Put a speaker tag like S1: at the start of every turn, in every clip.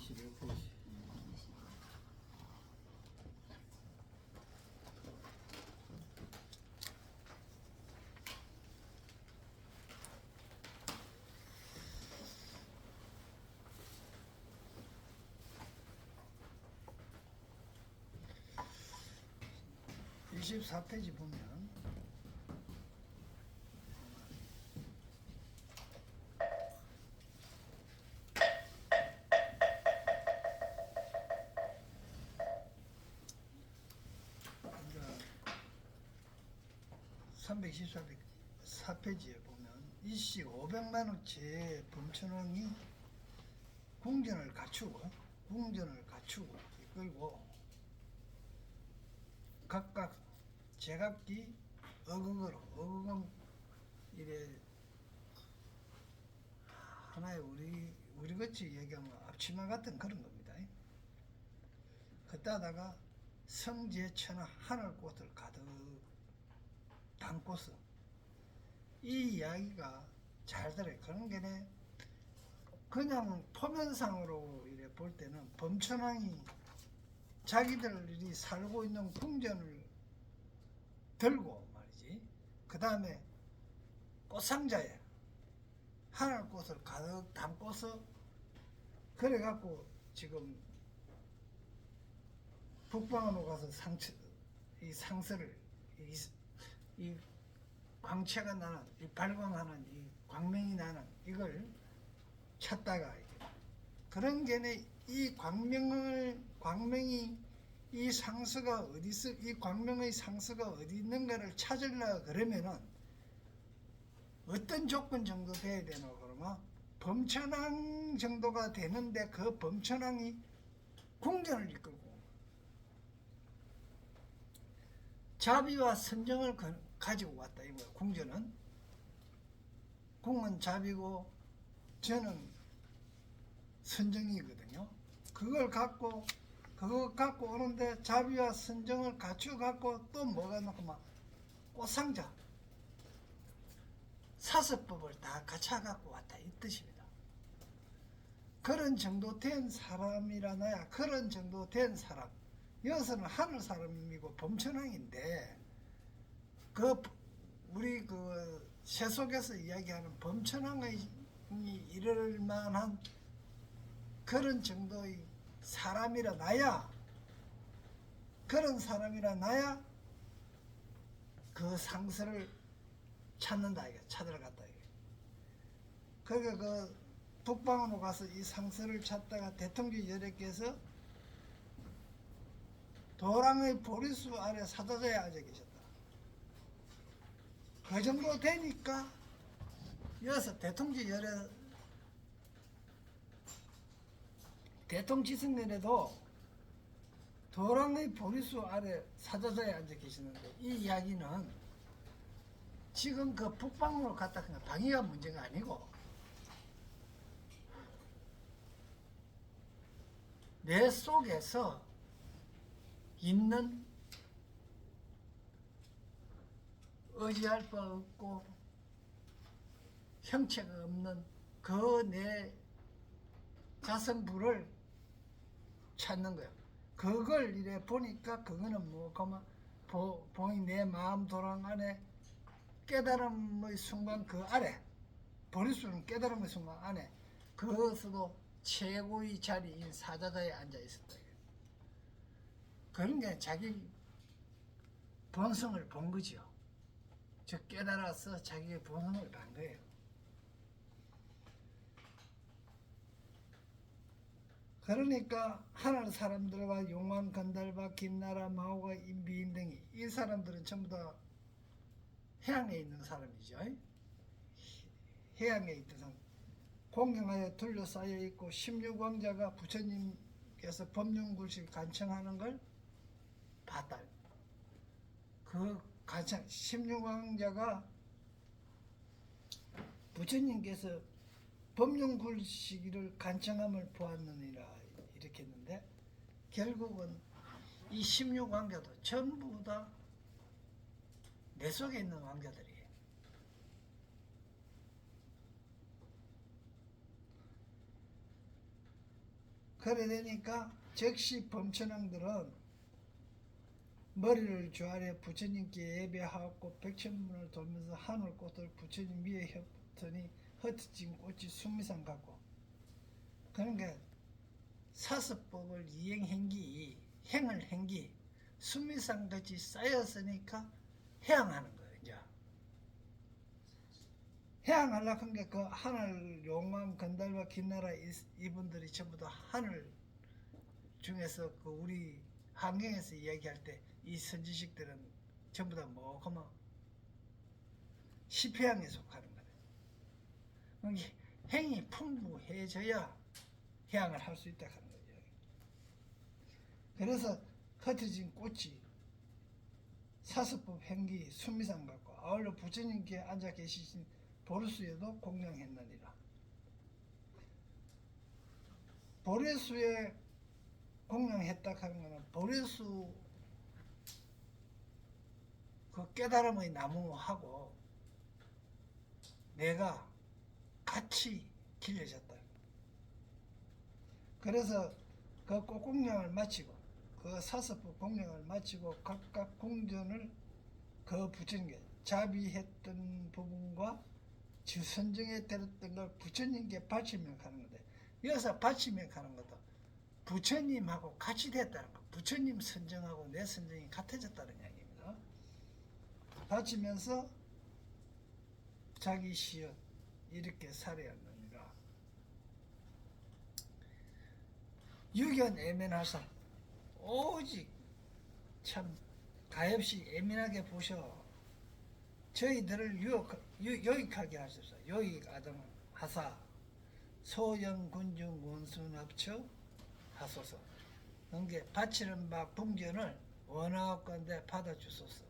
S1: 20에 90.
S2: 24페이지 보면 이제 324페이지에 보면 일시 500만원치 범천왕이 궁전을 갖추고 이끌고 각각 제각기 어극은 이래 하나의 우리같이 얘기하면 앞치마 같은 그런 겁니다. 그따다가 성제천하 하늘꽃을 가득 담고서 이 이야기가 잘 들어요. 그런 게네 그냥 표면상으로 이래 볼 때는 범천왕이 자기들이 살고 있는 궁전을 들고 말이지. 그 다음에 꽃상자에 하늘꽃을 가득 담고서 그래갖고 지금 북방으로 가서 이 상서를 이 광채가 나는 이 발광하는 이 광명이 나는 이걸 찾다가 그런 게네 이 광명이 이 상서가 어디 있어 이 광명의 상서가 어디 있는가를 찾으려 그러면은 어떤 조건 정도 돼야 되노 그러면 범천왕 정도가 되는데 그 범천왕이 궁전을 이끌고 자비와 선정을 가지고 왔다 이거야. 궁전은 궁은 자비고 저는 선정이거든요. 그거 갖고 오는데 자비와 선정을 갖추어 갖고 또 뭐가 놓고 막 꽃상자 사서법을 다 갖춰 갖고 왔다 이 뜻입니다. 그런 정도 된 사람이라나야 그런 정도 된 사람 여기서는 하늘 사람이고 범천왕인데 우리 세속에서 이야기하는 범천왕이 이럴 만한 그런 정도의 사람이라 나야 그 상서를 찾는다 이게 찾으러 갔다 이게. 그러니까 그 북방으로 가서 이 상서를 찾다가 대통령 여력께서 도랑의 보리수 아래 사자자에 앉아 계셨다. 그 정도 되니까 여기서 대통지승년에도 도랑의 보리수 아래 사자자에 앉아 계시는데 이 이야기는 지금 그 북방으로 갔다 그냥 방위가 문제가 아니고 내 속에서 있는 의지할 바 없고 형체가 없는 그 내 가성부를 찾는 거예요. 그걸 이래 보니까 그거는 뭐 봉이 내 마음 도랑 안에 깨달음의 순간 그 아래 보리수는 깨달음의 순간 안에 그것으로 최고의 자리인 사자자에 앉아 있었다. 그런 게 자기 본성을 본 거죠. 즉 깨달아서 자기의 본성을 본 거예요. 그러니까 하늘 사람들과 용왕, 건달바, 김나라, 마호가, 인비인 등이 이 사람들은 전부 다 해양에 있는 사람이죠. 해양에 있던 사람. 공경하여 둘러싸여 있고 16왕자가 부처님께서 법륜굴실 간청하는 걸 봤다. 그 간청 16왕자가 부처님께서 법륜굴실을 간청함을 보았느니라 이렇게 했는데 결국은 이 16왕자도 전부 다 내 속에 있는 왕자들이에요. 그래 되니까 즉시 범천왕들은 머리를 주 아래 부처님께 예배하고 백천문을 돌면서 하늘꽃을 부처님 위에 흩으니 흩어진 꽃이 숙미산 같고, 그러니까 사스법을 이행행기 행을 행기 숙미산같이 쌓였으니까 해양하는 거예요. 이제 해양하려고 한 게 그 하늘 용왕 건달과 김나라 이분들이 전부 다 하늘 중에서 그 우리 환경에서 이야기할 때 이 선지식들은 전부 다 뭐 그만 시패양에 속하는 거예요. 행이 풍부해져야 해양을 할 수 있다 하는 거예요. 그래서 흩어진 꽃이 사스법 행기 순미산 같고, 아울러 부처님께 앉아 계시신 보르수에도 공양했느니라. 보레수에 공양했다 하는 거는 보레수 그 깨달음의 나무하고 내가 같이 길러졌다. 그래서 그 꽃공양을 마치고 그 사스법 공양을 마치고 각각 궁전을 그 부처님께 자비했던 부분과 주선정에 들었던 걸 부처님께 바치며 가는 건데, 여기서 바치며 가는 것도 부처님하고 같이 됐다는 거. 부처님 선정하고 내 선정이 같아졌다는 이야기입니다. 바치면서 자기 시여 이렇게 살아야하느니라. 유견 애면하사 오직 참 가엾이 예민하게 보셔 저희들을 유익하게 하소서. 유익 아동 하사 소영 군중 원순 합쳐 하소서. 그게 바치는 바 궁전을 원하건대 받아주소서.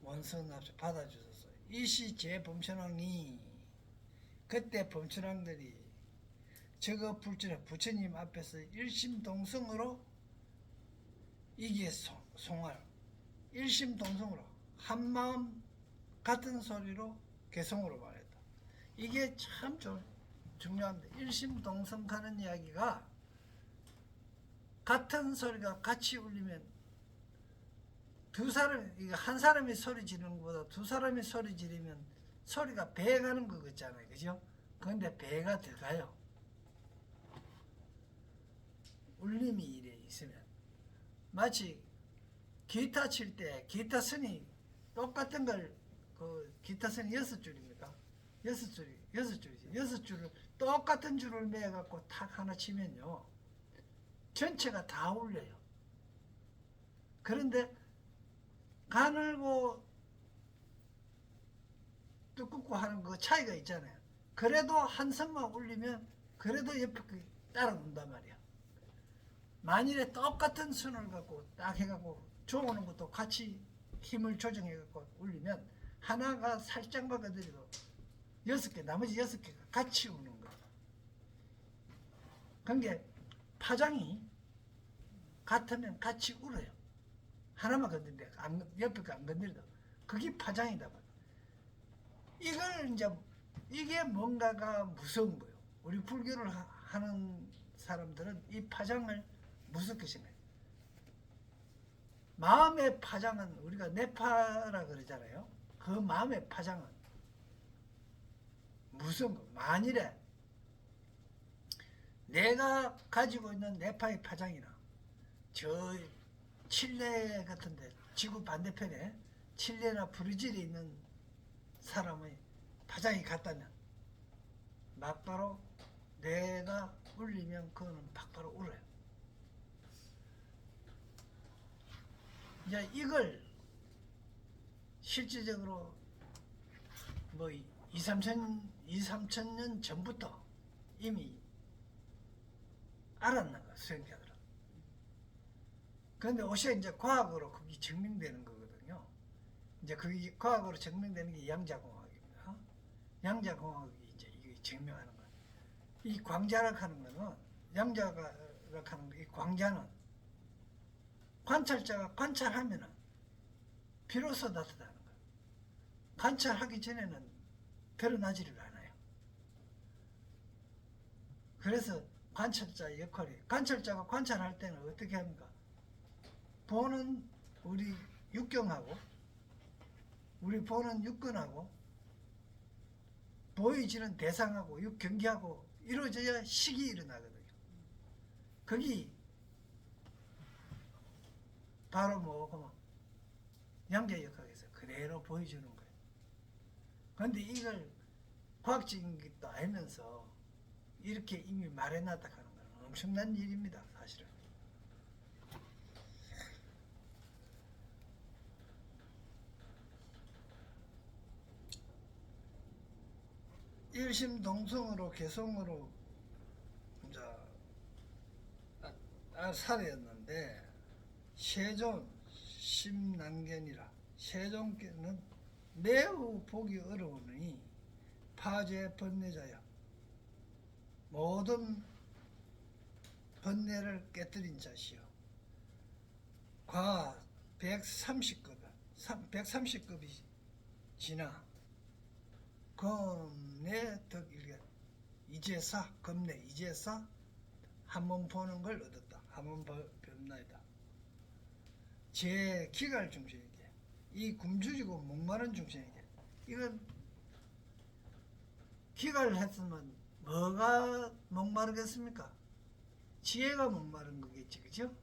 S2: 원순 합쳐 받아주소서. 이시 제 범천왕이 그때 범천왕들이 저거 부처님 앞에서 일심동성으로 이게 송할 일심동성으로 한마음 같은 소리로 개성으로 말했다. 이게 참 중요한데, 일심동성하는 이야기가 같은 소리가 같이 울리면 한 사람이 소리 지르는 것보다 두 사람이 소리 지르면 소리가 배에 가는 거 같잖아요. 그죠? 그런데 배가 더 가요. 울림이 이래 있으면. 마치 기타 칠 때 기타 선이 똑같은 걸 그 기타 선이 6줄입니까? 6줄이지. 6줄을 똑같은 줄을 매어 갖고 탁 하나 치면요, 전체가 다 울려요. 그런데 가늘고 두껍고 하는 그 차이가 있잖아요. 그래도 한 선만 울리면 그래도 옆에 따라온단 말이야. 만일에 똑같은 선을 갖고 딱 해갖고 조오는 것도 같이 힘을 조정해갖고 울리면 하나가 살짝만 건드려도 6개, 나머지 6개가 같이 우는 거야. 그게 파장이 같으면 같이 울어요. 하나만 건드는데 옆에 거 안 건드려도 그게 파장이다. 이걸 이제 이게 뭔가가 무서운 거예요. 우리 불교를 하는 사람들은 이 파장을 무섭게 생각해요. 마음의 파장은 우리가 내파라 그러잖아요. 그 마음의 파장은 무슨 거. 만일에 내가 가지고 있는 내파의 파장이나 저 칠레 같은데 지구 반대편에 칠레나 브라질에 있는 사람의 파장이 같다면 막바로 내가 울리면 그거는 막바로 울어요. 이제 이걸 실질적으로 뭐 2,3천 년 전부터 이미 알았는 거야, 수행자들은. 그런데 옷이 이제 과학으로 그게 증명되는 거거든요. 이제 그게 과학으로 증명되는 게 양자공학입니다. 양자공학이 이제 이게 증명하는 거야. 이 광자락 하는 거는, 양자락 하는 이 광자는 관찰자가 관찰하면은 비로소 나타나는 거야. 관찰하기 전에는 드러나지를 않아요. 그래서 관찰자의 역할이. 관찰자가 관찰할 때는 어떻게 합니까? 보는 우리 육경하고 우리 보는 육근하고 보여지는 대상하고 육경기하고 이루어져야 식이 일어나거든요. 거기 바로 뭐 양자 역학에서 그대로 보여주는 거예요. 그런데 이걸 과학적인 것도 알면서 이렇게 이미 말해놨다 하는 건 엄청난 일입니다. 사실은. 일심동성으로 개성으로 이제 살이었는데 세존 심난견이라 세존께는 매우 보기 어려우니 파제 번뇌자여 모든 번뇌를 깨뜨린 자시여 과 130급이 지나 검내 덕일견 이제사 검내 이제사 한번 보는 걸 얻었다. 한번 뵙나이다. 제 기갈 중생에게 이 굶주리고 목마른 중생에게 이건 기갈을 했으면 뭐가 목마르겠습니까? 지혜가 목마른 거겠지, 그죠?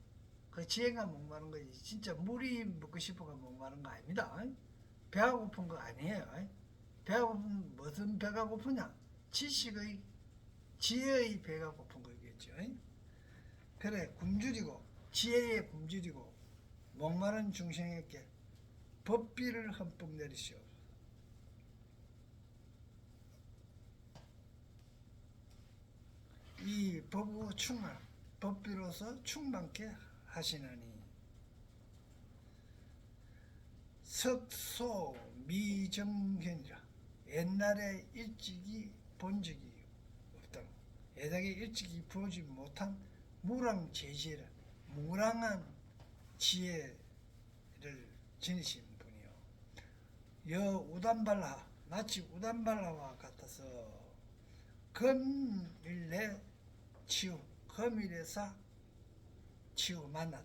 S2: 그 지혜가 목마른 거지. 진짜 물이 먹고 싶어가 목마른 거 아닙니다. 배가 고픈 거 아니에요. 배가 고픈 무슨 배가 고프냐? 지식의 지혜의 배가 고픈 거겠죠. 그래 굶주리고 지혜에 굶주리고 목마른 중생에게 법비를 흠뻑 내리시옵소서. 이 법우 충만 법비로서 충만케 하시나니 석소 미정견이라 옛날에 일찍이 본 적이 없다. 옛날에 일찍이 보지 못한 무랑제지라 무랑한 지혜를 지니신 분이요. 여 우단발라 마치 우단발라와 같아서 금일내 치유 금일에서 치유 만나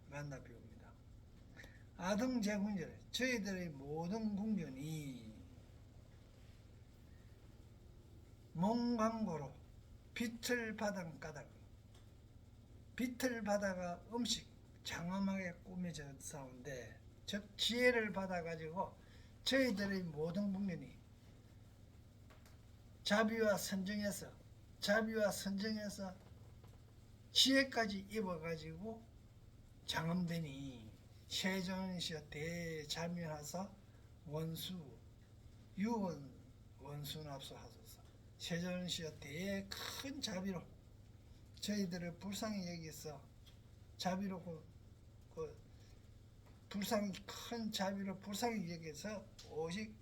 S2: 비웁니다. 아등제군절 저희들의 모든 궁전이 몽광고로 빛을 바닥 까닭 빛을 받아가 음식 장엄하게 꾸며져 싸운데 즉 지혜를 받아가지고 저희들의 모든 국민이 자비와 선정에서 지혜까지 입어가지고 장엄되니 세존시여 대자미하사 원수 유원 원수납소하소서. 세존시여 대의 큰 자비로 저희들을 불쌍히 여기서 자비로 그 불쌍히 큰 자비로 불쌍히 여기서 오직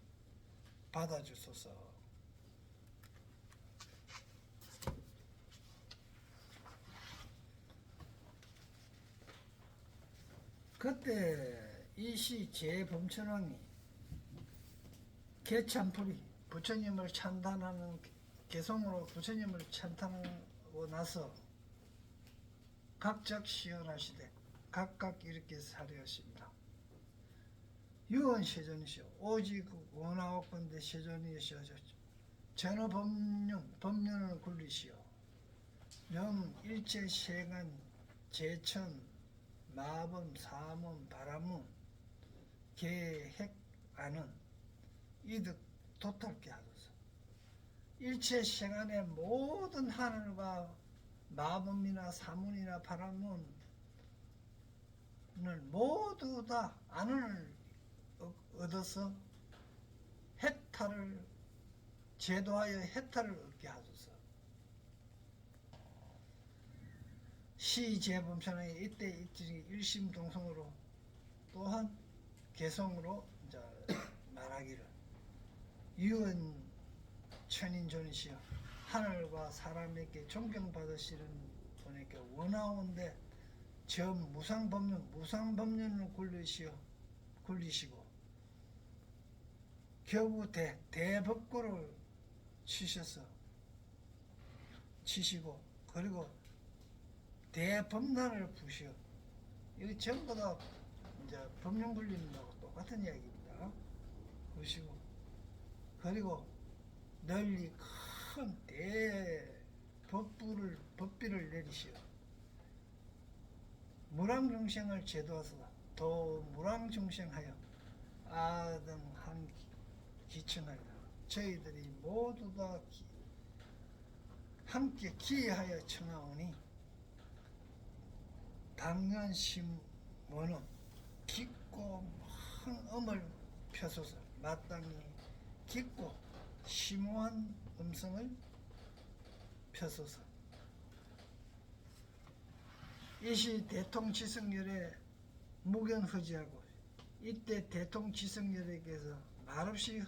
S2: 받아주소서. 그때 이 시 제범천왕이 개참풀이 부처님을 찬탄하는 개성으로 부처님을 찬탄하고 나서 각작 시연하시되 각각 이렇게 사려하십니다. 유언세존이시오 오직 원하옵건대 세존이시오 전후 법륜을 굴리시오 영 일체 세간 제천 마범 사문 바라문 계획안은 이득 도탈게 하소서. 일체 세간의 모든 하늘과 마범이나 사문이나 바라문을 모두 다 안을 얻어서 해탈을 제도하여 해탈을 얻게 하소서. 시제범천왕이 이때 일심동성으로 또한 개성으로 이제 말하기를 유은 천인존이시여 하늘과 사람에게 존경받으시는 분에게 원하온데 저 무상법륜을 굴리시고 겨우 대법고를 치시고 그리고 대법난을 부시어. 이거 전부 다 이제 법령 굴리는 거하고 똑같은 이야기입니다. 보시고, 그리고 널리 큰 법비를 내리시어 무랑중생을 제도하사 도 무랑중생하여 아등한 기청하리라. 저희들이 모두 다 함께 기하여 청하오니 당연심원은 깊고 큰 음을 펴소서. 마땅히 깊고 심오한 음성을 펴소서. 이시 대통지성열의 무견허지하고 이때 대통지성열에게서 말없이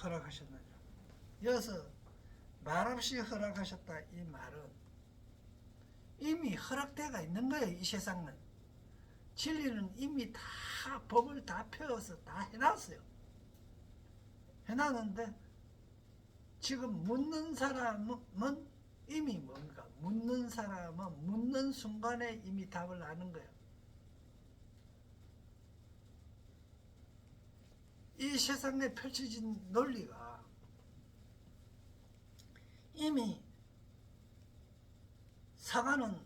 S2: 허락하셨느니라. 여기서 말없이 허락하셨다 이 말은 이미 허락대가 있는 거예요. 이 세상은 진리는 이미 다 법을 다 펴서 다 해놨어요. 해놨는데 지금 묻는 사람은 이미 뭔가 묻는 사람은 묻는 순간에 이미 답을 아는 거예요. 이 세상에 펼쳐진 논리가 이미 사과는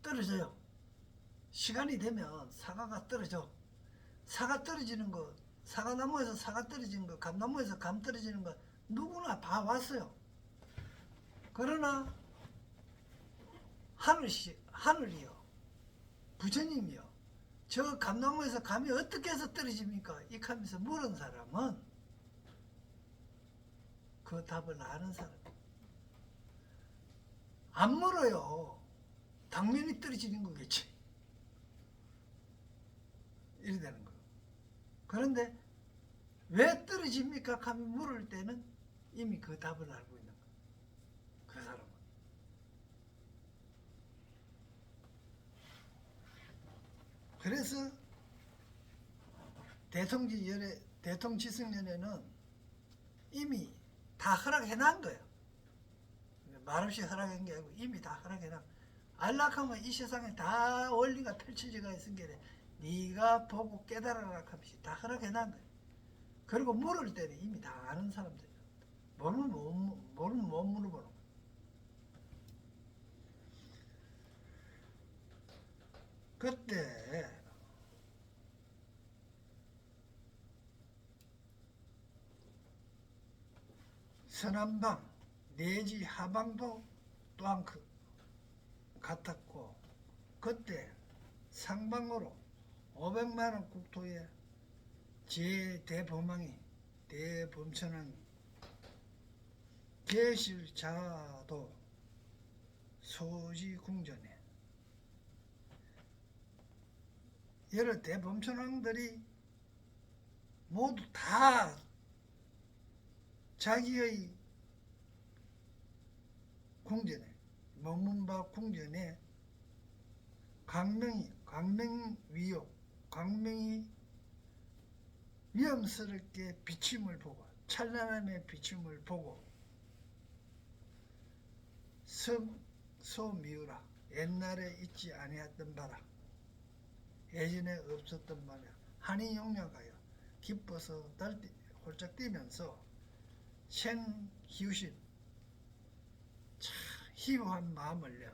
S2: 떨어져요. 시간이 되면 사과가 떨어져. 사과 떨어지는 거, 사과나무에서 사과 떨어지는 거, 감나무에서 감 떨어지는 거 누구나 봐왔어요. 그러나 하늘이요, 부처님이요, 저 감나무에서 감이 어떻게 해서 떨어집니까? 이 하면서 물은 사람은 그 답을 아는 사람. 안 물어요. 당연히 떨어지는 거겠지. 이래 되는 거예요. 그런데 왜 떨어집니까? 감이 물을 때는 이미 그 답을 알고 있는 거예요. 그 사람은. 그래서 대통지성연에는 이미 다 허락해놓은 거예요. 말없이 허락한 게 아니고 이미 다 허락해놔. 안락하면 이 세상에 다 원리가 펼쳐져가 있은 게 네가 보고 깨달아라 하면서 다 허락해놓은 거예요. 그리고 물을 때는 이미 다 아는 사람들이에요. 모르면 못 물어보는 거예요. 그때 서남방 내지 하방도 또한 같았고, 그때 상방으로 500만원 국토에 대범왕이 대범천왕이 계실자도 소지궁전에 여러 대범천왕들이 모두 다 자기의 궁전에, 먹문바 궁전에 광명이 위험스럽게 비침을 보고, 찬란함의 비침을 보고 성소미우라, 옛날에 있지 아니했던 바라, 예전에 없었던 바라, 한이 용량하여 기뻐서 홀짝 뛰면서 생기우신 참 희우한 마음을요,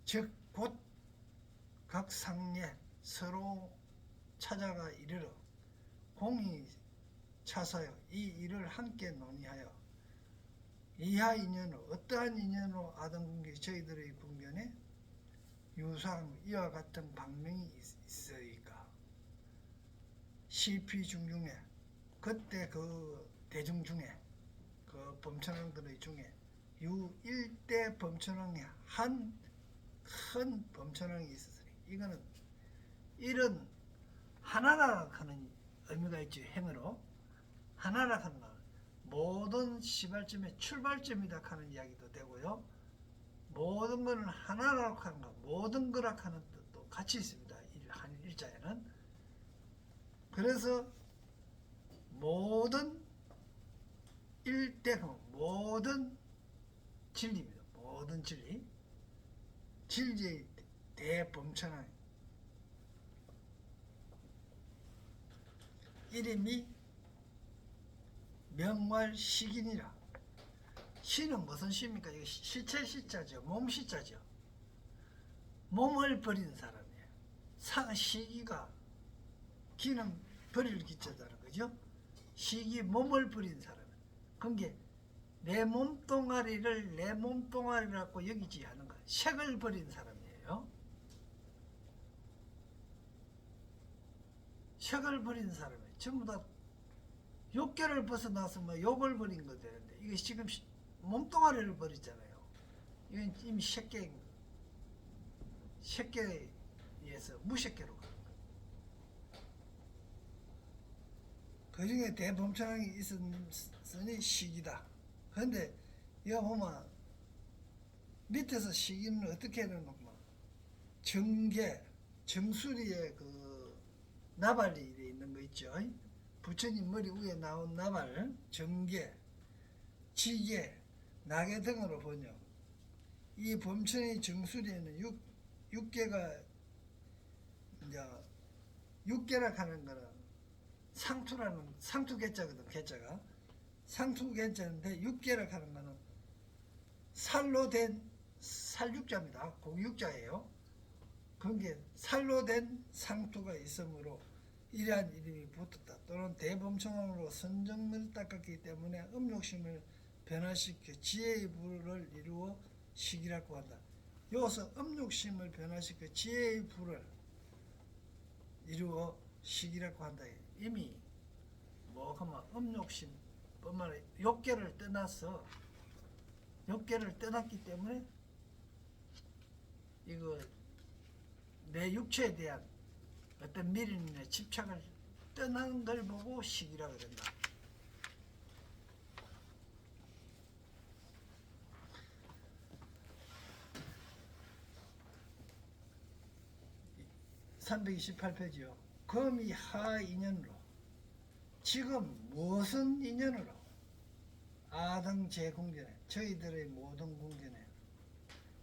S2: 즉 곧 각 상례 서로 찾아가 이르러 공이 차사여 이 일을 함께 논의하여 이하 인연으로, 어떠한 인연으로 아동궁계 저희들의 궁전에 유사한 이와 같은 방명이 있으리까. 시피 중중에 그때 그 대중 중에 그 범천왕들의 중에 유1대 범천왕이 한 큰 범천왕이 있었으니, 이거는 이런 하나라 하는 의미가 있죠. 행으로 하나라 하는 거 모든 시발점의 출발점이다 하는 이야기도 되고요, 모든 거는 하나라고 하는 거, 모든 거라 하는 뜻도 같이 있습니다. 한 일자에는. 그래서 모든 일대, 모든 진리입니다. 모든 진리. 진리의 대범천왕. 이름이 명활식인이라. 시는 무슨 시입니까? 이거 시체 시자죠. 몸 시자죠. 몸을 버린 사람이에요. 시기가 기는 버릴 기자다는 거죠. 시기 몸을 버린 사람. 그게 내 몸뚱아리를 내 몸뚱아리라고 여기지 않은 거야. 색을 버린 사람이에요. 색을 버린 사람이에요. 전부 다 욕계를 벗어나서 뭐 욕을 버린 거 되는데 이게 지금 몸뚱아리를 버리잖아요. 이건 이미 색계에서 무색계로 가는 거예요. 그 중에 대범천왕이 있었으니 시기다. 그런데 이거 보면 밑에서 시기는 어떻게 해야 되는 거 정계, 정수리에 그 나발이 있는 거 있죠. 부처님 머리 위에 나온 나발, 정계, 지계, 나계 등으로 번역. 이 범천의 정수리에는 육계가 이제 육계라 하는 거는 상투라는 상투계자거든. 계자가 상투계자인데 육계라 하는 거는 살로 된 살육자입니다. 고육자예요. 그게 살로 된 상투가 있으므로 이러한 이름이 붙었다. 또는 대범천왕으로 선정을 닦았기 때문에 음욕심을 변화시켜 지혜의 불을 이루어 시기라고 한다. 여기서 음욕심을 변화시켜 지혜의 불을 이루어 시기라고 한다. 이미 뭐 하면 음욕심 뿐만 아니라 욕계를 떠나서 욕계를 떠났기 때문에 이거 내 육체에 대한 어떤 미련이나 집착을 떠나는 걸 보고 시기라고 된다. (328페이지요) 금이 하 인연으로 지금 무슨 인연으로 아등 제공전에 저희들의 모든 공전에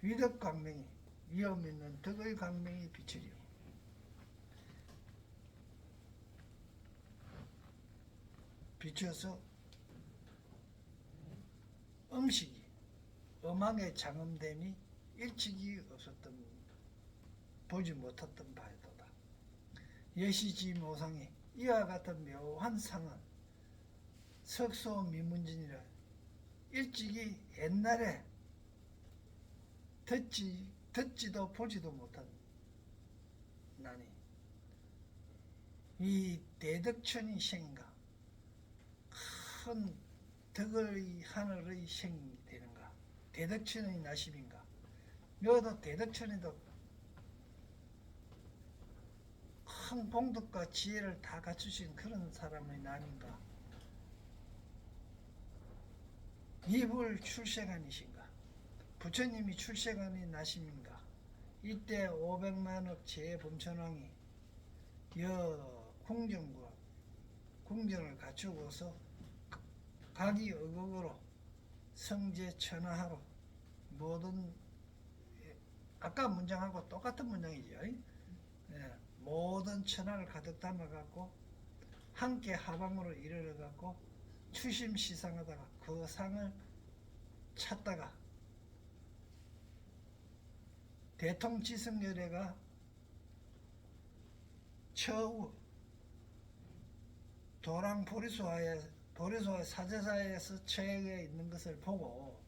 S2: 위덕 광명이 위험 있는 덕의 광명이 비추리요. 비춰서 음식이 음악의 장엄됨이 일찍이 없었던 보지 못했던 바이도다. 여시지 모상이 이와 같은 묘한 상은 석소미문진이라 일찍이 옛날에 듣지도 보지도 못한 나니 이 대덕천이 생인가 큰 덕의 하늘의 생이 되는가 대덕천의 나심인가 여기도 대덕천에도 큰 공덕과 지혜를 다 갖추신 그런 사람의 난인가 이불 출세간이신가 부처님이 출세간이 나심인가 이때 500만억 제범천왕이 여 궁정과 궁정을 갖추고서 각이 의곡으로 성제 천하하로 모든 아까 문장하고 똑같은 문장이죠. 예, 모든 천하를 가득 담아갖고 함께 하방으로 이르러갖고 추심시상하다가 그 상을 찾다가 대통지승열애가 처우 도랑 보리소와 사제사에서 처해 있는 것을 보고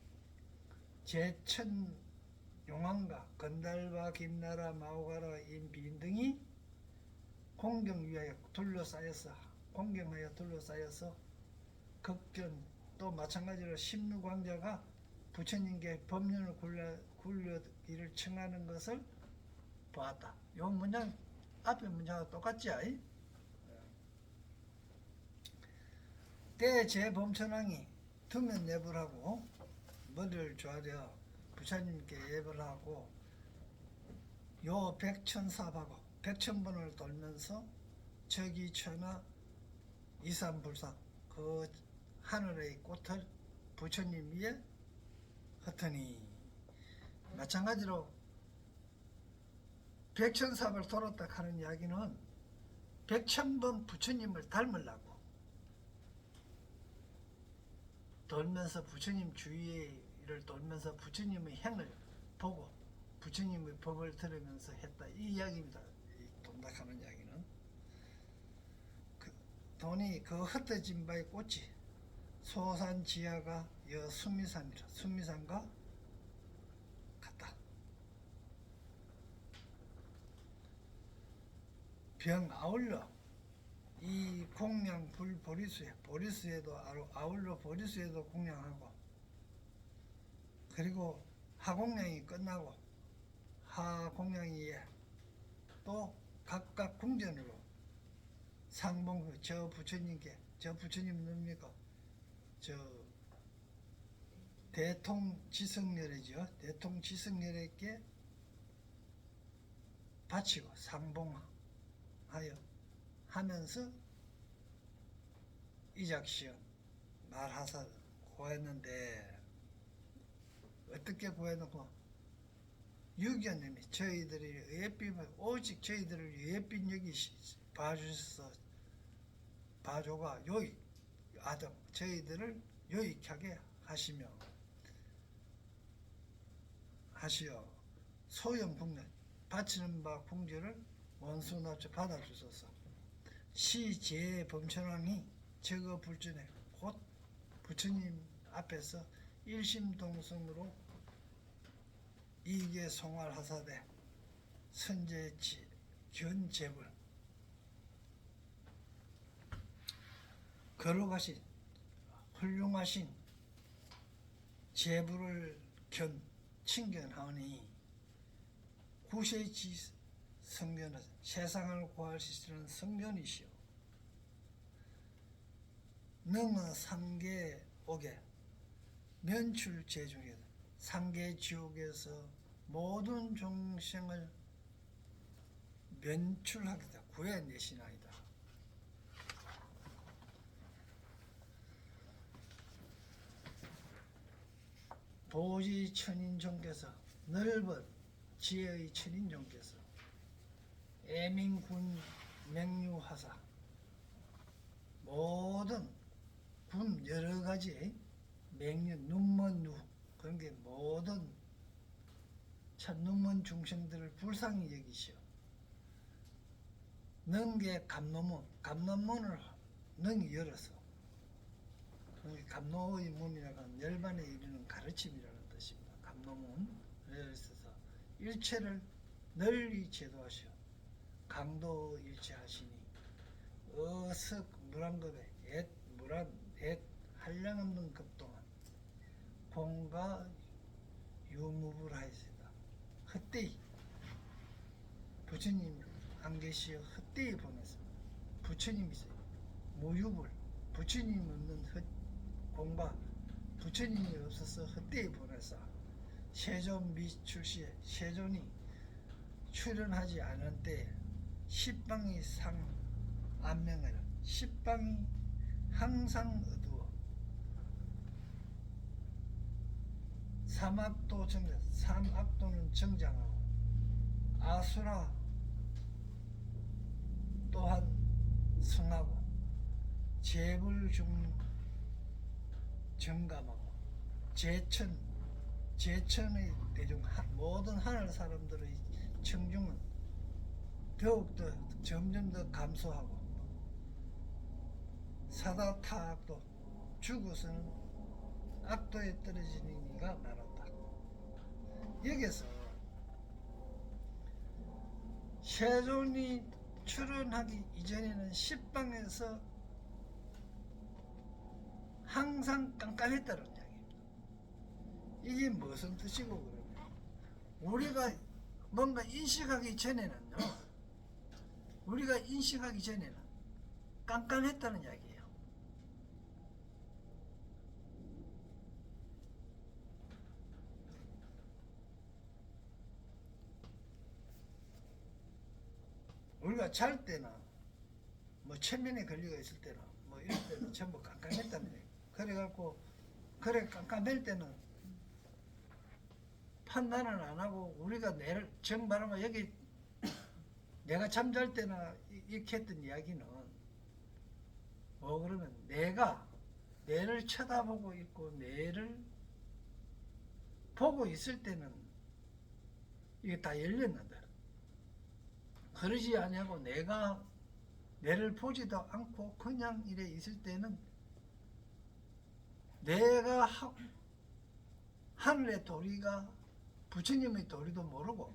S2: 제천 용왕과 건달과 김나라 마오가라 인비인 등이 공경하여 둘러싸여서 극견 또 마찬가지로 심루광자가 부처님께 법륜을 굴려기를 청하는 것을 보았다. 이 문장 앞에 문장하고 똑같지? 때 제범천왕이 두면 예불 하고 머리를 조아려 부처님께 예불 하고 요 백천사바고 백천번을 돌면서 저기 천하 이삼불사 그 하늘의 꽃을 부처님 위에 하더니 마찬가지로 백천삽을 돌았다 하는 이야기는 백천번 부처님을 닮으려고 돌면서 부처님 주위를 돌면서 부처님의 행을 보고 부처님의 법을 들으면서 했다 이 이야기입니다. 이 돈닥하는 이야기는 돈이 그 흩어진 바의 꽃이 소산 지하가 여 수미산이라 수미산과 같다. 병 아울러 이 공양 불 보리수에 보리수에도 아울러 보리수에도 공양하고 그리고 하공양이 끝나고 하공양이에 또 각각 궁전으로 상봉 저 부처님께 저 부처님 누굽니까? 저 대통지성렬이죠. 대통지성렬에게 바치고 상봉하여 하면서 이작시연 말하사 구했는데 어떻게 구해놓고 유견님이 저희들이 예삐면 오직 저희들을 예삐 여기 봐주셔서 봐줘가 요익 아등 저희들을 요익하게 하시어 소형 풍년 바치는 바 풍제를 원수납치 받아주소서. 시제 범천왕이 저거 불전에 곧 부처님 앞에서 일심동성으로 이계 송활하사대 선제치 견제불 거룩하신 훌륭하신 제불을 친견하오니 구세지 성견은 세상을 구할 수 있는 성견이시오. 능은 삼계 옥에 면출 제중에 삼계 지옥에서 모든众生을 면출하겠다 구해내시나이다. 보지 천인종께서 넓은 지혜의 천인종께서 애민군 맹유하사 모든 군 여러가지 맹유 눈먼 그런 게 모든 참 눈먼 중생들을 불쌍히 여기시오. 능게 감론문을 능히 열어서 감로의 문이라고 하는 열반에 이르는 가르침이라는 뜻입니다. 감로문 열어서 일체를 널리 제도하시오. 강도 일체하시니 어석 무란급에 한량없는 급동안 공과 유무불하였습니다. 헛되이 부처님 안 계시어 헛되이 보냈습니다. 부처님이세요. 무유불 부처님 없는 공과 부처님이 없어서 헛되이 보내서 세존 미출시에 세존이 출연하지 않은 때 십방이 안명하는 십방이 항상 어두워 삼악도는 정장하고 아수라 또한 승하고 재불중 정감하고 제천의 대중 모든 하늘 사람들의 청중은 더욱더 점점 더 감소하고 사다타악도 죽어서는 악도에 떨어지는 이가 많았다. 여기서 세존이 출연하기 이전에는 십방에서 항상 깜깜했다는 이야기입니다. 이게 무슨 뜻이고 그러면 우리가 뭔가 인식하기 전에는요, 깜깜했다는 이야기예요. 우리가 잘 때나 뭐 천면에 걸리가 있을 때나 뭐 이럴 때는 전부 깜깜했다는 얘기. 그래갖고 그래 깜깜할 때는 판단을 안 하고 우리가 내를 정말하면 여기 내가 잠잘 때나 이렇게 했던 이야기는 뭐 그러면 내가 뇌를 쳐다보고 있고 뇌를 보고 있을 때는 이게 다 열렸는데 그러지 아니하고 내가 뇌를 보지도 않고 그냥 이래 있을 때는 내가 하늘의 도리가 부처님의 도리도 모르고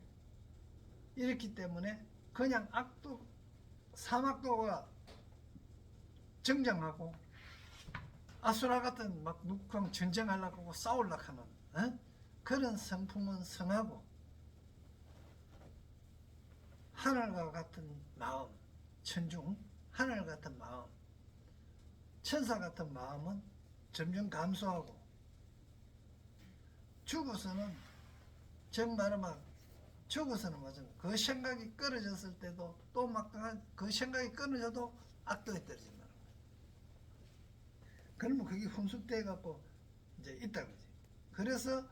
S2: 이렇기 때문에 그냥 악도 사막도가 정정하고 아수라 같은 막 묵황 전쟁하려고 하고 싸우려고 하는 그런 성품은 성하고 하늘과 같은 마음 천중 하늘 같은 마음 천사 같은 마음은 점점 감소하고 죽어서는 정말 막 죽어서는 맞아 그 생각이 끊어졌을 때도 또 막 그 생각이 끊어져도 악도에 떨어진다는 거야. 그러면 그게 훈숙돼 갖고 이제 있다 그지. 그래서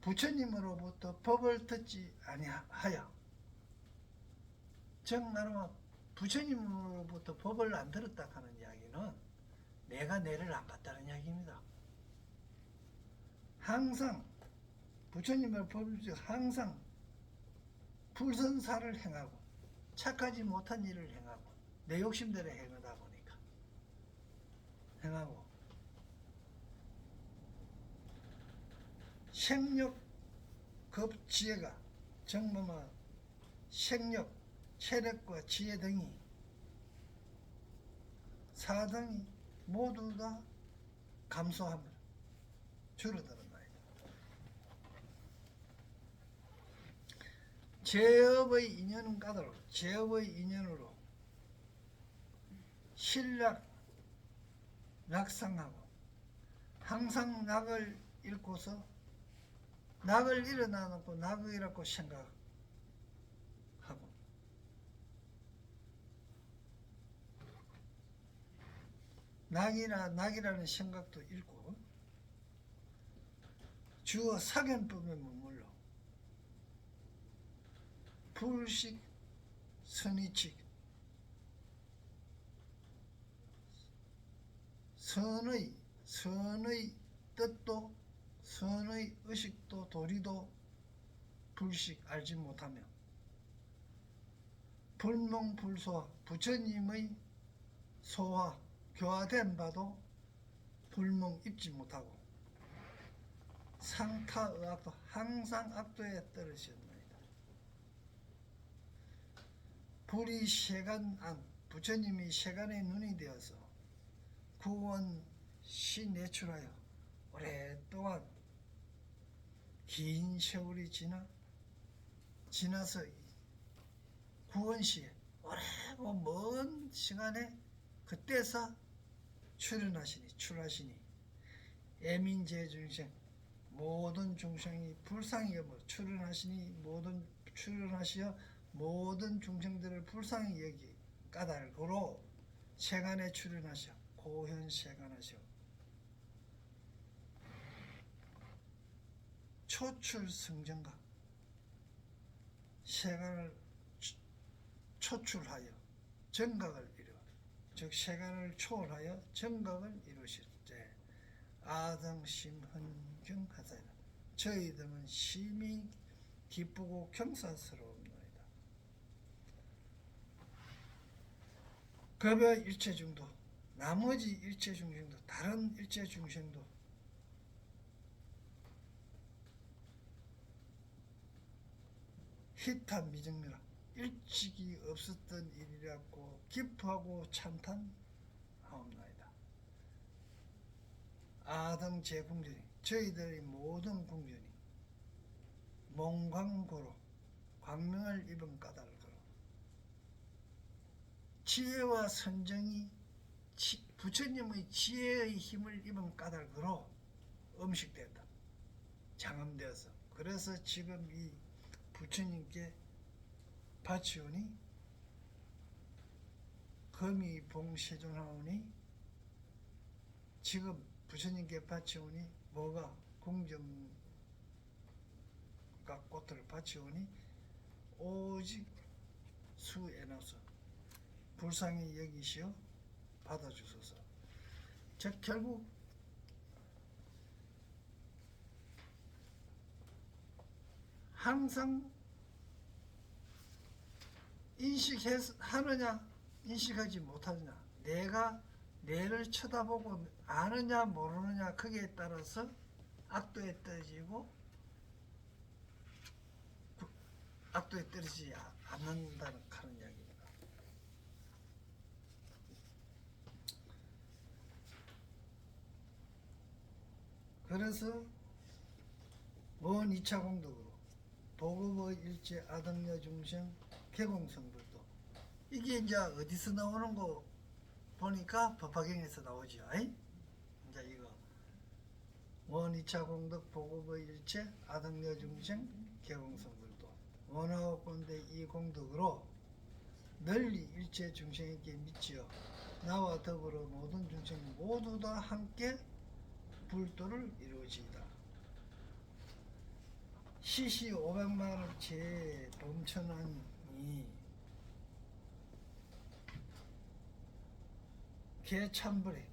S2: 부처님으로부터 법을 듣지 아니하여 정말로 부처님으로부터 법을 안 들었다 하는 이야기는 내가 내를 안 봤다는 이야기입니다. 항상 부처님의 법을 항상 불선사를 행하고 착하지 못한 일을 행하고 내 욕심대로 행하다 보니까 행하고 생력 급지혜가 정말 생력 체력과 지혜 등이 사등이 모두 다 감소합니다. 줄어드는 말이다. 제업의 인연은 까다로워. 제업의 인연으로 신락 낙상하고 항상 낙을 잃고서 낙을 일어나놓고 낙이라고 생각하고 낙이라는 생각도 잃고 주어 사견법에 머물러 불식 선의칙 선의 뜻도 선의 의식도 도리도 불식 알지 못하며 불몽불소화 부처님의 소화 교화된 바도 불몽 입지 못하고 상타의악도 항상 악도에 떨어졌나이다. 불이 세간안 부처님이 세간의 눈이 되어서 구원 시내출하여 오랫동안 긴 세월이 지나서 구원시에 오래고 먼 시간에 그때서 출하시니 애민제 중생 모든 중생이 불쌍히 여겨 출연하시어 모든 중생들을 불쌍히 여기 까닭으로 세간에 출연하셔 고현 세간하셔 초출 성정가 세간을 초출하여 정각을 이루어 즉 세간을 초월하여 정각을 이루실 때 아등심헌경하사이다. 저희들은 심히 기쁘고 경사스러움나이다. 급여 일체 중도 나머지 일체 중생도 다른 일체 중생도 희탄 미증미라 일찍이 없었던 일이라고 기뻐하고 찬탄하옵나이다. 아등 제궁전이 저희들의 모든 궁전이 몽광고로 광명을 입은 까닭으로 지혜와 선정이 부처님의 지혜의 힘을 입은 까닭으로 음식된다. 장엄되어서 그래서 지금 이 부처님께 바치오니 금이 봉세존하오니 지금 부처님께 바치오니 뭐가 궁정각 꽃들을 바치오니 오직 수에너서 불쌍히 여기시어 받아주소서. 즉 결국 항상 인식하느냐 인식하지 못하느냐, 내가 내를 쳐다보고 아느냐 모르느냐, 거기에 따라서 악도에 떨어지고 악도에 떨어지지 않는다는 그런 이야기입니다. 그래서 먼 2차 공덕으로 보급의 일체 아등여 중생 개공성불도, 이게 이제 어디서 나오는 거 보니까 법화경에서 나오죠. 이제 이거 원 2차 공덕 보급의 일체 아등여 중생 개공성불도, 원하옵건대 이 공덕으로 널리 일체 중생에게 미치어 나와 더불어 모든 중생 모두 다 함께 불도를 이루어지이다. 시시 500만을 제 범천왕이 개참불에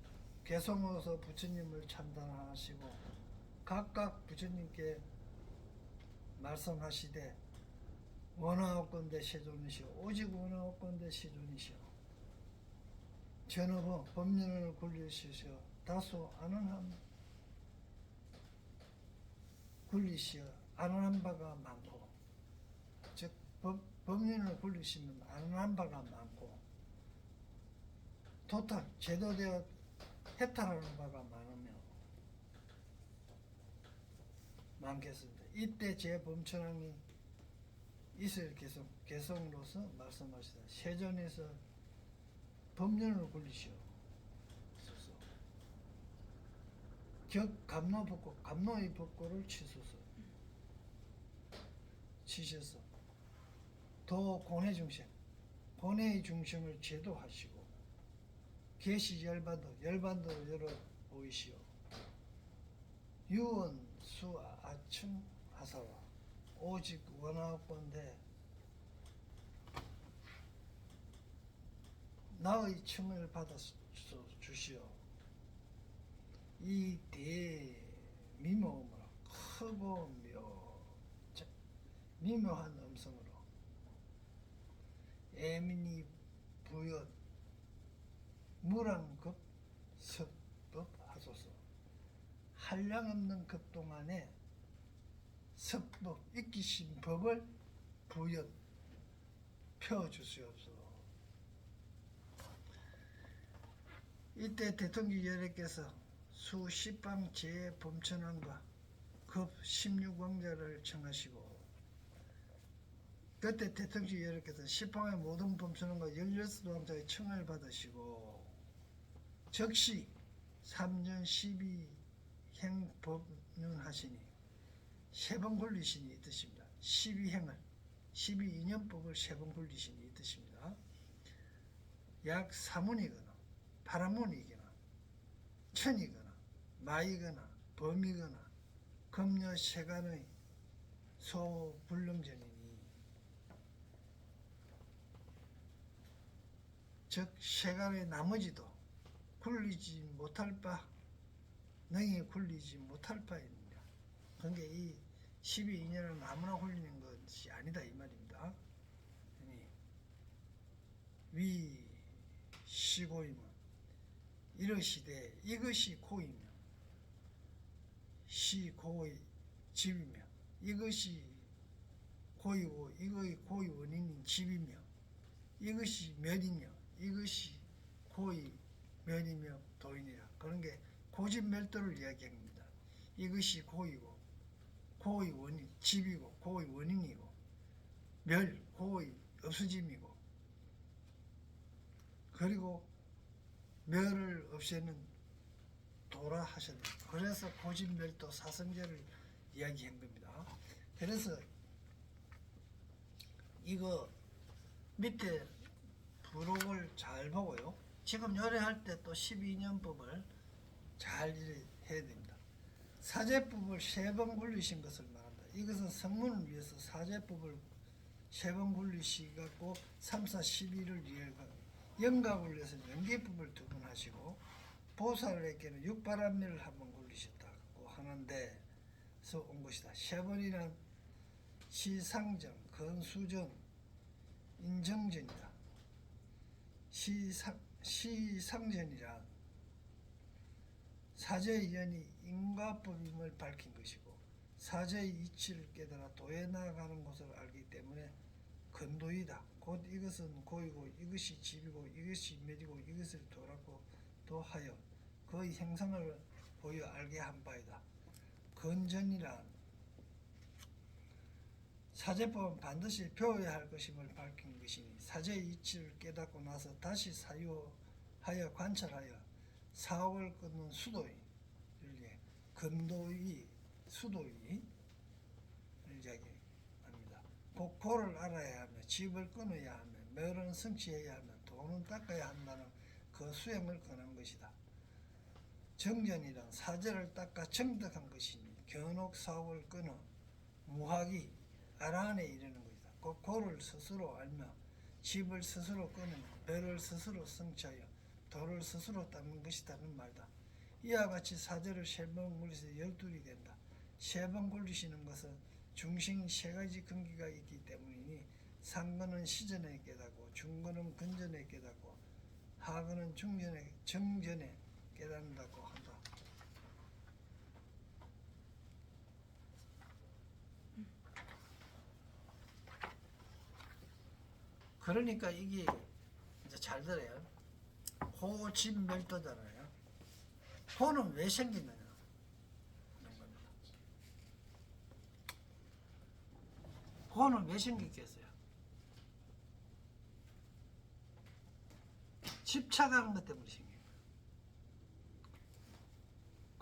S2: 개성어서 부처님을 참단하시고 각각 부처님께 말씀하시되 원하옵건대 세존이시오, 오직 원하옵건대 세존이시오, 전업은 법륜을 굴리시오, 다소 안언함 굴리시어 안언한 바가 많고, 즉 법륜을 굴리시면 안언한 바가 많고 도탈 제도되어 해탈하는 바가 많겠습니다. 이때 제 범천왕이 이슬 개성으로서 말씀하시다. 세전에서 법륜을 굴리시오. 격 감노 법고, 감노의 법고를 치셔서 도 고뇌 중생, 고뇌의 중생을 제도하시고 계시 열반도 열어 보이시오. 유언 수 아층 하사와 오직 원하옵건대 나의 층을 받아 주시오. 이 대미모음으로 크고 미묘한 음성으로 애민이 부여 무랑급 섭법하소서. 한량없는 급 동안에 섭법 익히신 법을 부여 펴주시옵소서. 이때 대통령 여래께서 수십방 제범천왕과 급 16왕자를 청하시고, 그때 대통령 여래께서 십방의 모든 범천왕과 16왕자의 청을 받으시고 즉시 3년 12행 법륜하시니 3번 굴리시니 이 뜻입니다. 12행을 12인연법을 3번 굴리시니 이 뜻입니다. 약 사문이거나 파라문이거나 천이거나 마이거나 범이거나 금녀 세간의 소불능전이니, 즉 세간의 나머지도 굴리지 못할 바 능히 굴리지 못할 바입니다. 그러니까 이 12인연을 아무나 굴리는 것이 아니다 이 말입니다. 위 시고임은 이러시되 이것이 고이며 시고의 집이며, 이것이 고이고 이거의 고의 원인인 집이며, 이것이 면이며 이것이 고의 면이며 도인이라. 그런 게 고집멸도를 이야기합니다. 이것이 고이고 고의 원인, 집이고 고의 원인이고, 멸 고의 없어짐이고, 그리고 멸을 없애는 도라 하셨는데, 그래서 고집멸도 사성제를 이야기한 겁니다. 그래서 이거 밑에 부록을 잘 보고요. 지금 요래할 때 또 12인연법을 잘 해야 됩니다. 사제법을 3번 굴리신 것을 말한다. 이것은 성문을 위해서 사제법을 3번 굴리시갖고 3, 4, 12를 위해 영각을 위해서 연계법을 2번 하시고 보살에게는 육바람미를 한번 굴리셨다고 하는데 서 온 것이다. 3번이란 시상정, 건수전, 인정전이다. 시상전이란 사제의 연이 인과법임을 밝힌 것이고 사제의 이치를 깨달아 도에 나아가는 것을 알기 때문에 근도이다. 곧 이것은 고이고 이것이 집이고 이것이 멸이고 이것을 도라고 도하여 그의 행성을 보여 알게 한 바이다. 건전이란 사제법은 반드시 배워야 할 것임을 밝힌 것이니 사제의 이치를 깨닫고 나서 다시 사유하여 관찰하여 사업을 끊는 수도의 금도의 수도의 이야기합니다. 곧 고를 알아야 하며 집을 끊어야 하며 멸은 성취해야 하며 돈은 닦아야 한다는 그 수행을 권한 것이다. 정전이란 사제를 닦아 정득한 것이니 견옥 사업을 끊어 무학이 아라한에 이르는 것이다. 곧 고를 스스로 알며 집을 스스로 끊으며 멸을 스스로 성취하여 도를 스스로 닦는 것이다는 말이다. 이와 같이 사제를 3번 굴리서 12이 된다. 3번 굴리시는 것은 중심 3가지 근기가 있기 때문이니 상근은 시전에 깨닫고 중근은 근전에 깨닫고 하근은 정전에 깨닫는다고 한다. 그러니까 이게 이제 잘 들어요. 호집멸도잖아요. 호는 왜 생기느냐 이런 겁니다. 호는 왜 생기겠어요? 집착하는 것 때문에 생깁니다.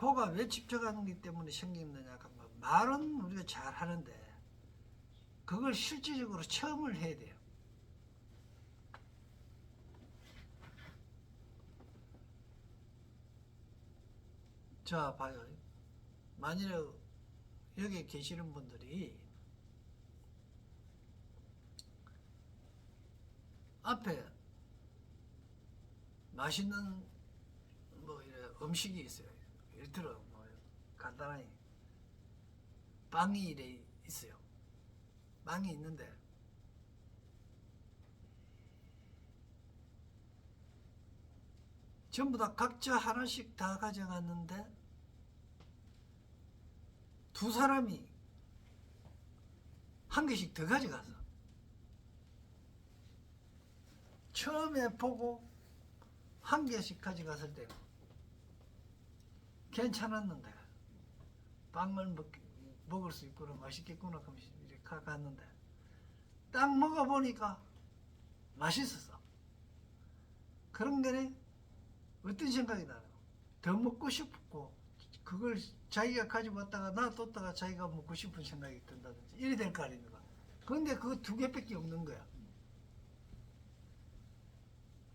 S2: 호가 왜 집착하는 것 때문에 생기느냐 하면 말은 우리가 잘 하는데 그걸 실질적으로 체험을 해야 돼요. 자, 봐요. 만일에 여기 계시는 분들이 앞에 맛있는 뭐 이런 음식이 있어요. 예를 들어 뭐 간단하게 빵이 이래 있어요. 빵이 있는데 전부 다 각자 하나씩 다 가져갔는데 2사람이 한 개씩 더 가져가서 처음에 보고 한 개씩 가져갔을 때 괜찮았는데 빵을 먹을 수 있구나 맛있겠구나 하면서 이렇게 갔는데 딱 먹어보니까 맛있었어. 그런 게 어떤 생각이 나요? 더 먹고 싶고 그걸 자기가 가지고 왔다가 놔뒀다가 자기가 먹고 싶은 생각이 든다든지 이래 될 거 아닙니까? 그런데 그 2개밖에 없는 거야.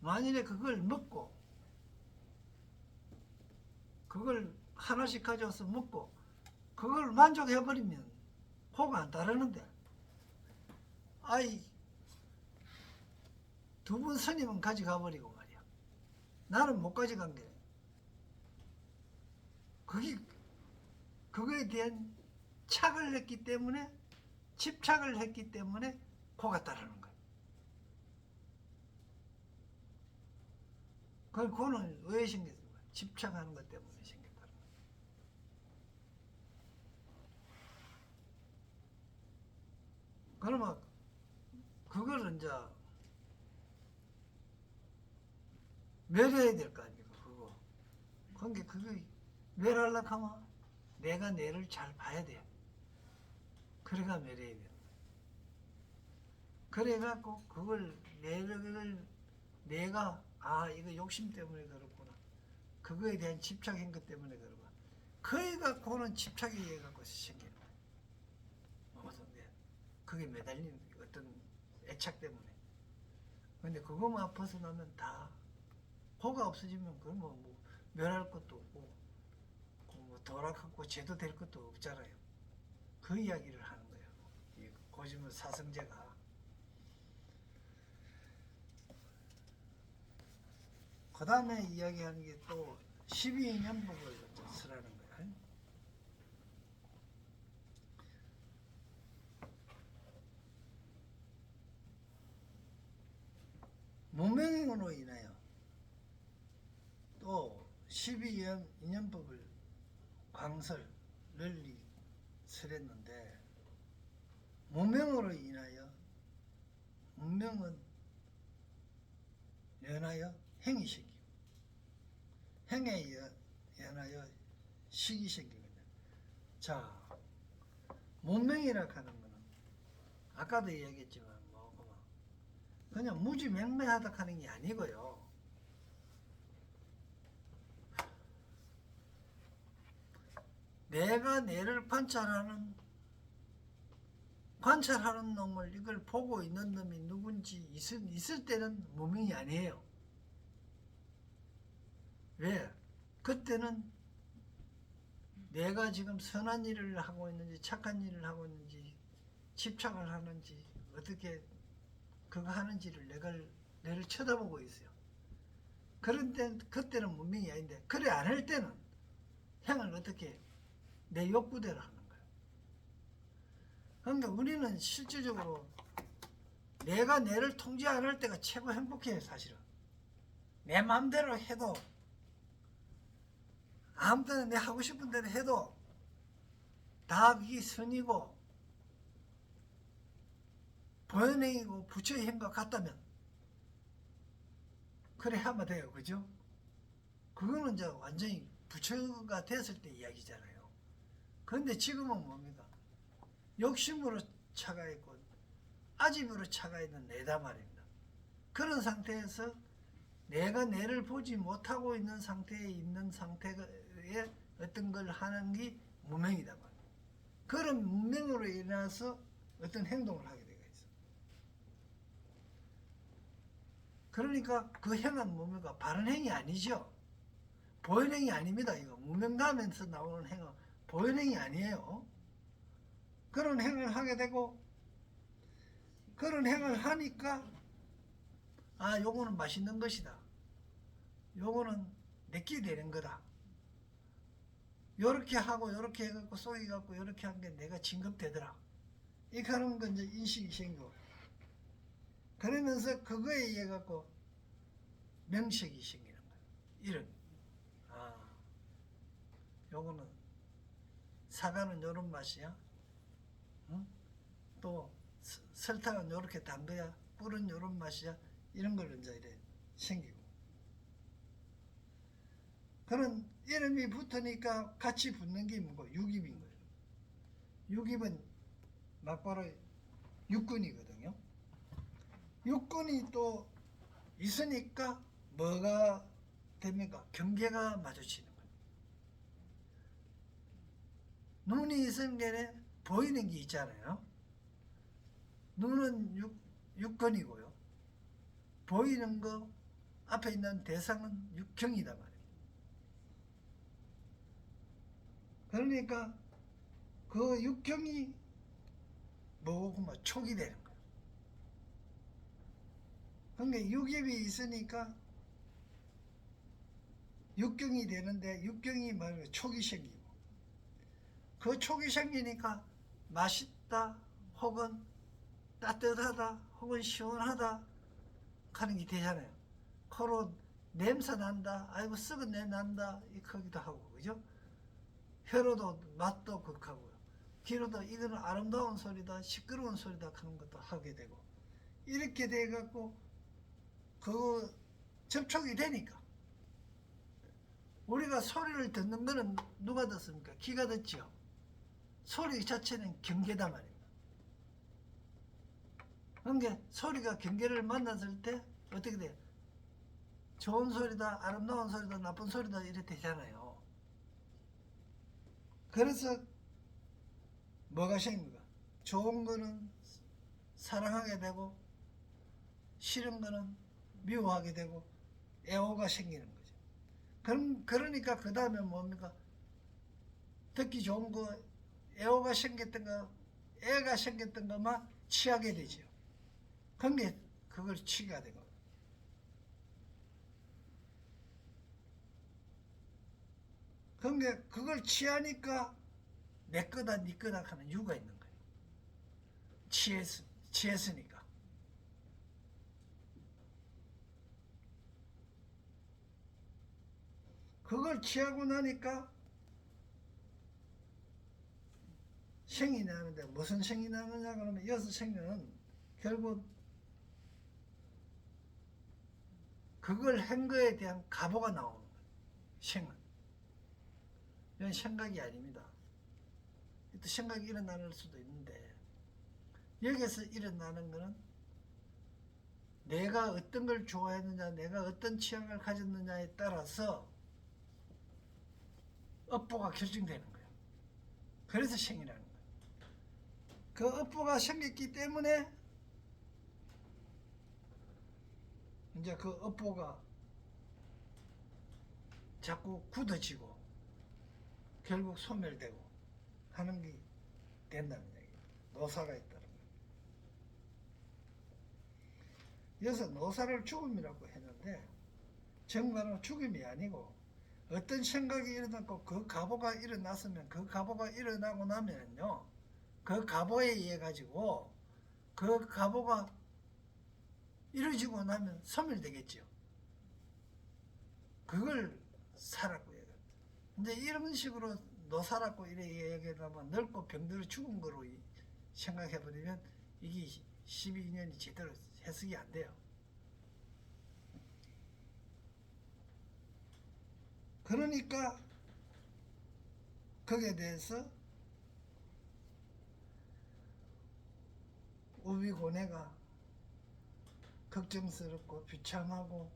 S2: 만일에 그걸 먹고 그걸 하나씩 가져와서 먹고 그걸 만족해버리면 호가 안 따르는데 아이 2분 스님은 가져가 버리고 말이야. 나는 못 가져간 게 그거에 대한 착을 했기 때문에 집착을 했기 때문에 코가 따르는 거야. 그 코는 왜 생겼어? 집착하는 것 때문에 생겼다는 거야. 그러면 그걸 이제 멸해야 될 거 아닙니까? 그거. 그러니까 그거 멸하려고 하면 내가 내를 잘 봐야 돼요. 그래가 멸해야 돼요. 그래갖고 그걸 내가 이거 욕심 때문에 그렇구나. 그거에 대한 집착인 것 때문에 그러구나. 그에 갖고는 집착이 해갖고 생기는 거예요. 그게 매달리는 어떤 애착 때문에. 근데 그것만 벗어나면 다 호가 없어지면 그건 뭐 멸할 것도 없고 돌아가고 죄도 될 것도 없잖아요. 그 이야기를 하는 거예요. 이 고지문 사성제가. 그 다음에 이야기하는 게 또 12인연법을 쓰라는 거예요. 무명으로 인하여 또 12인연법을 광설을 설했는데, 무명으로 인하여, 문명은 연하여 행이 생기고, 행에 연하여 식이 생깁니다. 자, 문명이라 하는 거는 아까도 얘기했지만 그냥 무지맹매하다 하는 게 아니고요. 내가 내를 관찰하는 놈을 이걸 보고 있는 놈이 누군지 있을 때는 무명이 아니에요. 왜? 그때는 내가 지금 선한 일을 하고 있는지 착한 일을 하고 있는지 집착을 하는지 어떻게 그거 하는지를 내를 쳐다보고 있어요. 그런데 그때는 문명이 아닌데, 그래 안 할 때는 행을 어떻게 내 욕구대로 하는 거예요. 그러니까 우리는 실질적으로 내가 내를 통제 안 할 때가 최고 행복해요. 사실은 내 마음대로 해도, 아무 때나 내 하고 싶은 대로 해도 다 이게 선이고 보현행이고 부처의 행과 같다면 그래 하면 돼요. 그죠? 그거는 이제 완전히 부처가 됐을 때 이야기잖아요. 그런데 지금은 뭡니까? 욕심으로 차가 있고 아집으로 차가 있는 내다 말입니다. 그런 상태에서 내가 내를 보지 못하고 있는 상태에 있는 상태에 어떤 걸 하는 게 무명이다 말이에요. 그런 무명으로 인해서 어떤 행동을 하게 되어 있어. 그러니까 그 행은 뭡니까? 바른 행이 아니죠. 보현행이 아닙니다. 이거 무명가면서 나오는 행은 보현행이 아니에요. 그런 행을 하게 되고, 그런 행을 하니까 아, 요거는 맛있는 것이다. 요거는 내끼 되는 거다. 요렇게 하고 요렇게 해갖고 쏘이갖고 요렇게 한 게 내가 진급되더라. 이렇게 하는 건 이제 인식이 생기고, 그러면서 그거에 의해 갖고 명식이 생기는 거예요. 이런, 아, 요거는 사과는 요런 맛이야. 응? 또 설탕은 요렇게 단 거야. 꿀은 요런 맛이야. 이런 걸 이제 이래 생기고. 그런 이름이 붙으니까 같이 붙는 게 뭐고? 육입인 거예요. 육입은 막바로 육군이거든요. 육군이 또 있으니까 뭐가 됩니까? 경계가 마주치는 거예요. 눈이 있은 게 보이는 게 있잖아요. 눈은 육근이고요. 보이는 거 앞에 있는 대상은 육경이다 말이에요. 그러니까 그 육경이 뭐고 뭐 촉이 되는 거예요. 그러니까 육입이 있으니까 육경이 되는데, 육경이 말고 촉이 생기고, 그 촉이 생기니까 맛있다 혹은 따뜻하다 혹은 시원하다 하는 게 되잖아요. 코로 냄새 난다, 아이고 썩은 냄새 난다, 이거기도 하고, 그죠? 혀로도 맛도 극하고요. 귀로도 이거는 아름다운 소리다, 시끄러운 소리다 하는 것도 하게 되고, 이렇게 돼갖고 그 접촉이 되니까 우리가 소리를 듣는 거는 누가 듣습니까? 귀가 듣죠. 소리 자체는 경계다 말입니다. 그러니까 소리가 경계를 만났을 때 어떻게 돼요? 좋은 소리다, 아름다운 소리다, 나쁜 소리다 이렇게 되잖아요. 그래서 뭐가 생깁니까? 좋은 거는 사랑하게 되고 싫은 거는 미워하게 되고 애호가 생기는 거죠. 그러니까 그 다음에 뭡니까? 듣기 좋은 거, 애호가 생겼던 거, 애가 생겼던 것만 취하게 되죠. 그게 그걸 취가 되고. 그게 그걸 취하니까 내 거다 네 거다 하는 이유가 있는 거예요. 취했으니까. 그걸 취하고 나니까 생이 나는데 무슨 생이 나느냐 그러면 여섯 생은 결국 그걸 한 거에 대한 가보가 나오는 거예요. 생은. 이건 생각이 아닙니다. 또 생각이 일어날 수도 있는데 여기서 일어나는 거는 내가 어떤 걸 좋아했느냐, 내가 어떤 취향을 가졌느냐에 따라서 업보가 결정되는 거예요. 그래서 생이라는 거예요. 그 업보가 생겼기 때문에 이제 그 업보가 자꾸 굳어지고 결국 소멸되고 하는 게 된다는 얘기예요. 노사가 있다는 거예요. 여기서 노사를 죽음이라고 했는데 정말로 죽음이 아니고 어떤 생각이 일어났고 그 가보가 일어났으면 그 가보가 일어나고 나면요 그 가보에 의해 가지고 그 가보가 이루어지고 나면 소멸되겠죠. 그걸 살았고 얘기합니다. 근데 이런 식으로 노살았고 이래 얘기하면 늙고 병들어 죽은 거로 생각해버리면 이게 12년이 제대로 해석이 안 돼요. 그러니까 거기에 대해서 우비고뇌가 걱정스럽고 비참하고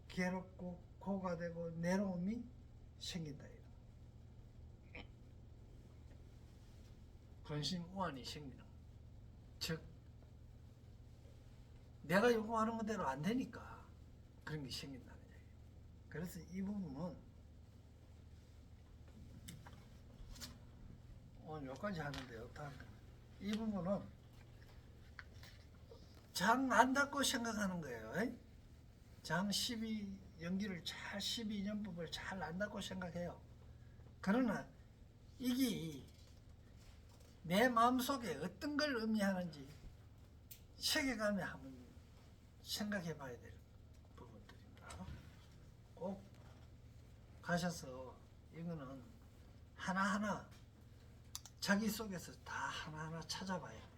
S2: 괴롭고 고가 되고 내로움이 생긴다. 근심 우환이 생기는 거예요. 즉 내가 요구하는 것대로 안 되니까 그런 게 생긴다는 얘기예요. 그래서 이 부분은 오늘 여기까지 하는데요. 이 부분은 장 안 닫고 생각하는 거예요. 장 12 연기를 잘 12년법을 잘 안 닫고 생각해요. 그러나 이게 내 마음속에 어떤 걸 의미하는지 세계감에 한번 생각해 봐야 될 부분들입니다. 꼭 가셔서 이거는 하나하나 자기 속에서 다 하나하나 찾아봐야 돼요.